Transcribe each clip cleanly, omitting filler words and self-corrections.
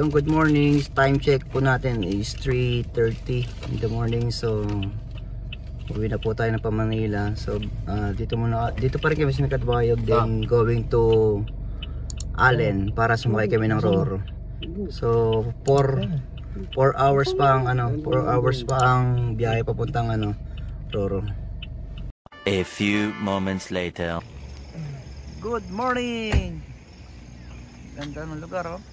Yung good morning, time check po natin is 3:30 in the morning. So uwi na po tayo na pa Manila. So dito pa rin kami sa Nagkatbayog, then going to Allen para sumakay kami ng Roro. So 4 hours pa ang 4 hours pa ang biyahe papuntang Roro. A few moments later. Good morning. Ganda ng lugar, oh.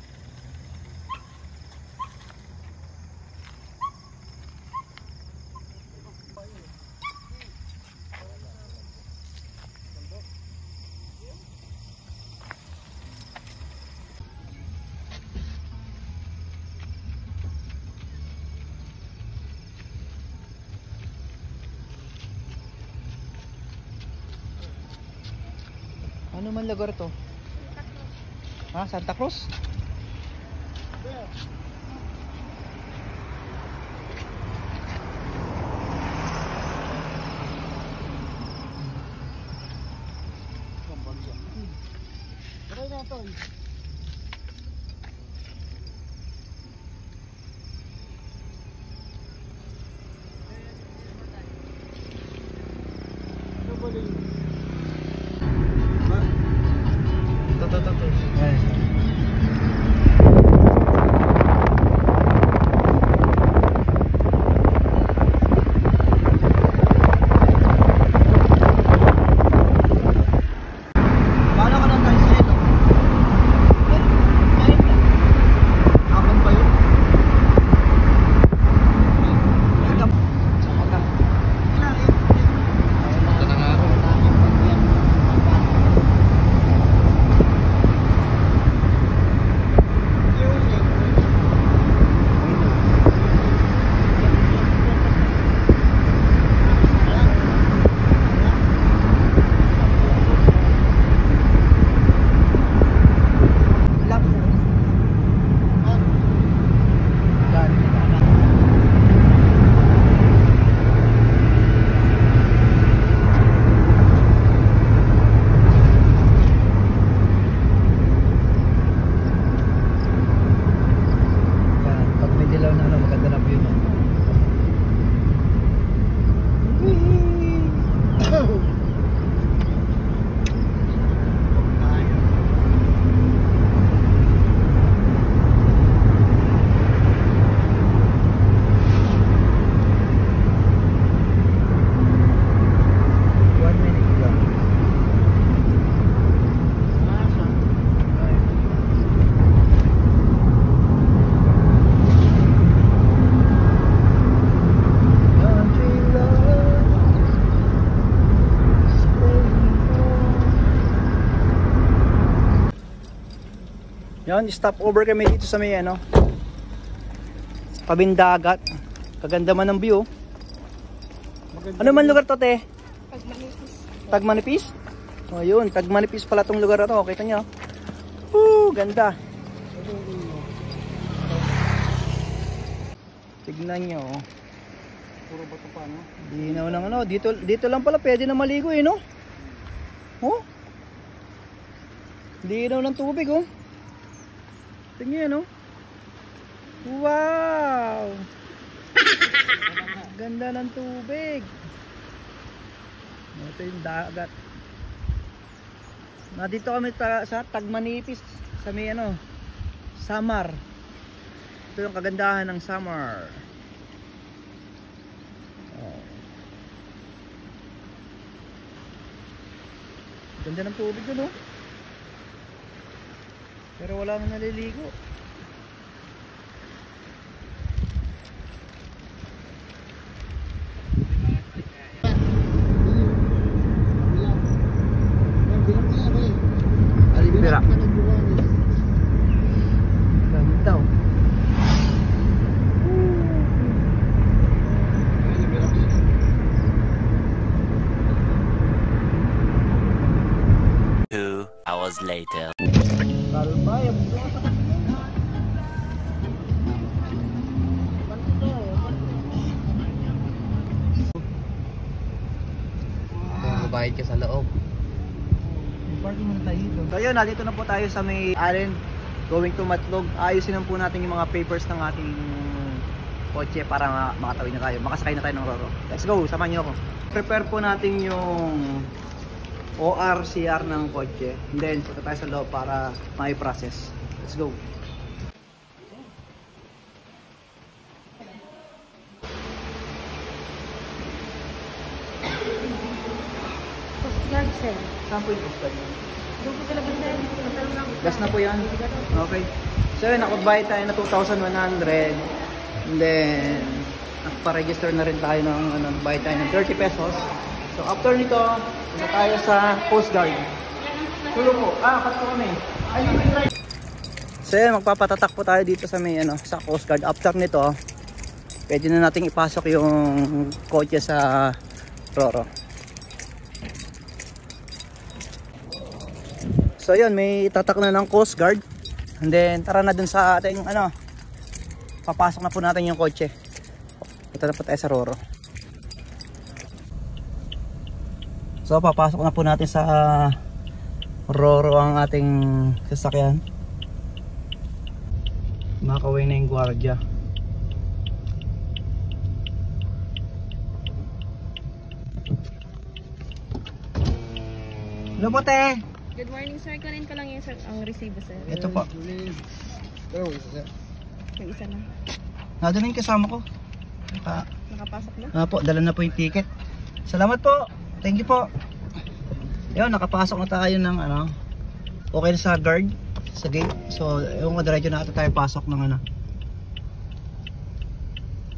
Ano man lugar to? Ha? Santa Cruz? Yan, stop over kami dito sa may tabing dagat. Kaganda man ng view. Ano man lugar to, te? Tagmanipis. Tagmanipis? Oh, yun, Tagmanipis pala tong lugar na to. Kita nyo. Ganda. Tignan nyo. Puro bato pa, no? Dinaw ng dito lang pala pwede na maligo, no? Oh? Dinaw ng tubig, oh. Tingnan, no? Wow! Ganda ng tubig. Ito yung dagat. Nandito kami sa Tagmanipis, sa may Samar. Ito yung kagandahan ng Samar. Oh. Ganda ng tubig doon, no? Pero wala nang naliligo. Alibira. Ganda, oh. Hours later. Bayad ka sa loob. Parking muna tayo dito. So yun, nandito na po tayo sa may Allen going to Matlog. Ayusin lang po natin yung mga papers ng ating kotse para makatawid na tayo, makasakay na tayo ng Roro. Let's go, samahan niyo ako. Prepare po natin yung ORCR ng kotse, and then punta tayo sa loob para ma-process. Let's go. Coast Guard, sir. Saan po yung Coast Guard? Doon po talaga, sir. Matalong lang. Gas na po yan? Okay. So yun, nakapagbayad tayo na 2,100. And then, nakapa-register na rin tayo ng bayad tayo ng 30 pesos. So after nito, punta tayo sa Coast Guard. Tulo po. Apat po kami. So yun, magpapatatak po tayo dito sa may sa Coast Guard. After nito, pwede na nating ipasok yung kotse sa Roro. So yun, may tatak na ng Coast Guard. And then tara na dun sa ating papasok na po natin yung kotse. Ito na po tayo sa Roro. So papasok na po natin sa Roro ang ating sasakyan. Makaway na yung gwardiya. Hello po, te. Good morning, sir. Kunin ko lang yung ang resibo, sir. Ito po. Yung isa na. Nandun na yung kasama ko. Nakapasok na? Po, dala na po yung ticket. Salamat po. Thank you po. Yun, nakapasok na tayo ng okay na sa guard, sa gate. So, yung diretso na ata tayo pasok ng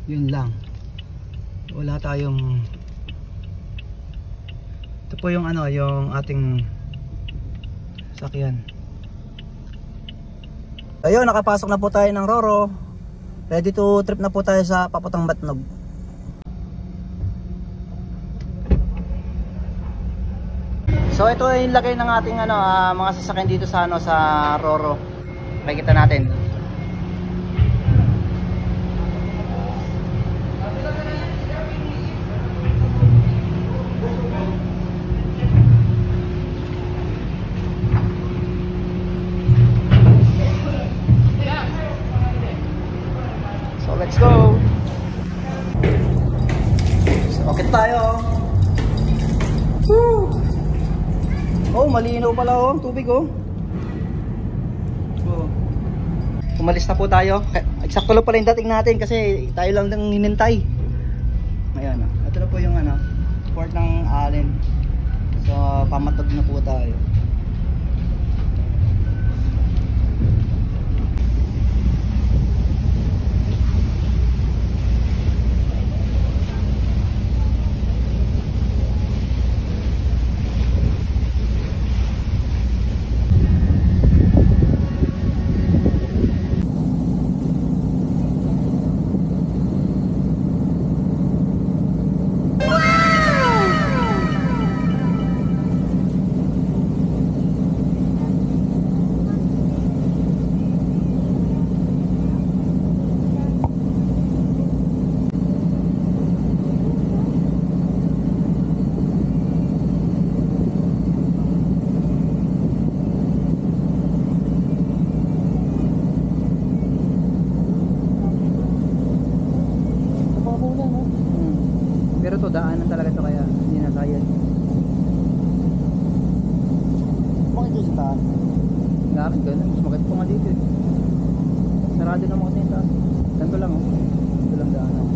yun lang. Wala tayong ito po yung yung ating sakyan. Ayun, nakapasok na po tayo ng Roro. Ready to trip na po tayo sa papuntang Matnog. So ito ay yung lagay ng ating mga sasakyan dito sa sa Roro. Makikita natin. So let's go. So, okay tayo. Woo! Oh, malinaw pala ang tubig Umalis na po tayo. Eksakto lang pala yung dating natin kasi tayo lang nang hinintay. Ayan, ito na po yung port ng Allen. So pamatog na po tayo. Pero to daanan talaga to kaya hindi na sayad. Bakit dito sa taas? Bakit ganun? Mas maganda po nga dito eh. Sarado naman kasi yung taas. Ganito lang Ito lang daanan.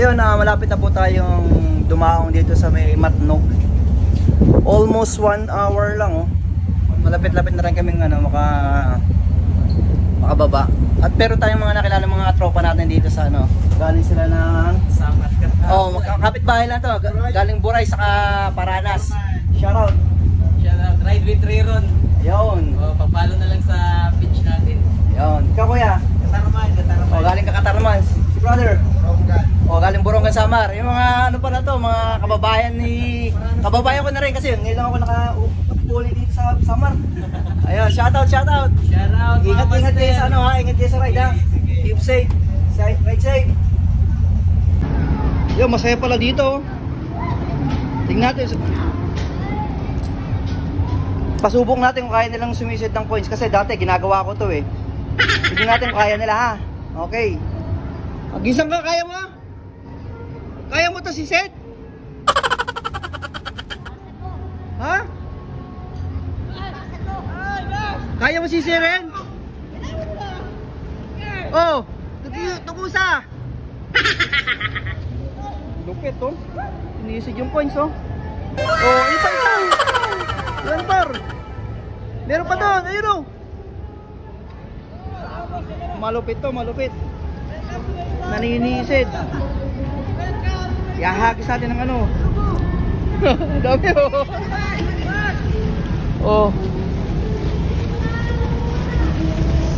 yun, malapit na po tayong dumaong dito sa may Matnog. Almost 1 hour lang oh. Malapit-lapit na rin kaming makababa. At pero tayong mga nakilala mga tropa natin dito sa galing sila ng Samat ka. oh, kapit-bahay lang to. Galing Buray saka Paranas. Shoutout. Shoutout. Ride with Riron. Ayun. Papalo na lang sa pitch natin. Ayun. Ikaw kuya? Katarman. Oh, galing ka Katarman. Si brother? Oh, galing Borongan Samar. Yung mga pala to, mga kababayan ko na rin kasi ngayon lang ako nakapuli dito sa Samar. Ayun, shoutout. Shoutout. Ingat kayo sa ingat kayo sa ride ha. Keep safe. Ride safe. Yo, masaya pala dito. Tingnan natin. Pasubok natin kung kaya nilang sumisid ng coins kasi dati ginagawa ko to eh. Tingnan natin kung kaya nila ha. Okay. Gisang ka, kaya mo? Kaya mo to si Seth? Ha? Kaya mo si Siren? Oh, tukusa. Lupit oh. Iniisig yung coins oh. Oh, ito. Yan par. Meron pa doon, ayun oh. Malupit to, malupit. Naninisid. Yahagis natin ng dami oh. Oh.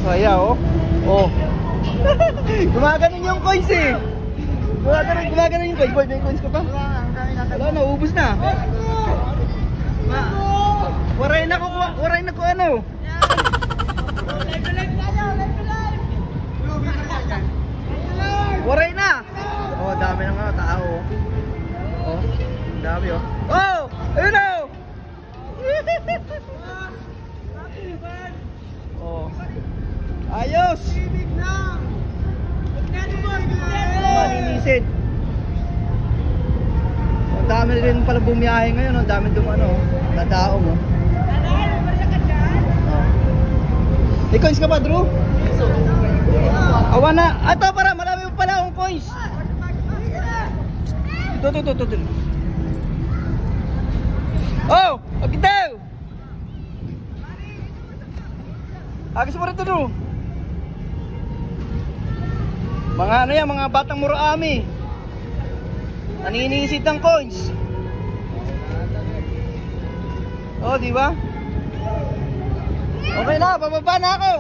Saya oh. Oh. Gumaganon yung coins eh. Gumaganon yung coins. Boy, may coins ka pa? Wala na, ubus na. Waray na ko Waray na. Oh, dami ng tao. Oh, dami oh. Oh, ayun oh. Oh. Ayos. Maninisid. Ang dami rin pala bumiyahe ngayon, ang dami nadaong oh. May coins ka ba, Drew? Awa na. Ato para marami pa pala akong coins. Ito. Oh, agitaw. Agis mo rin ito, Drew. Mga mga batang Muraami. Naninisid ng coins. Oh, di ba? Okay na, bababa na ako.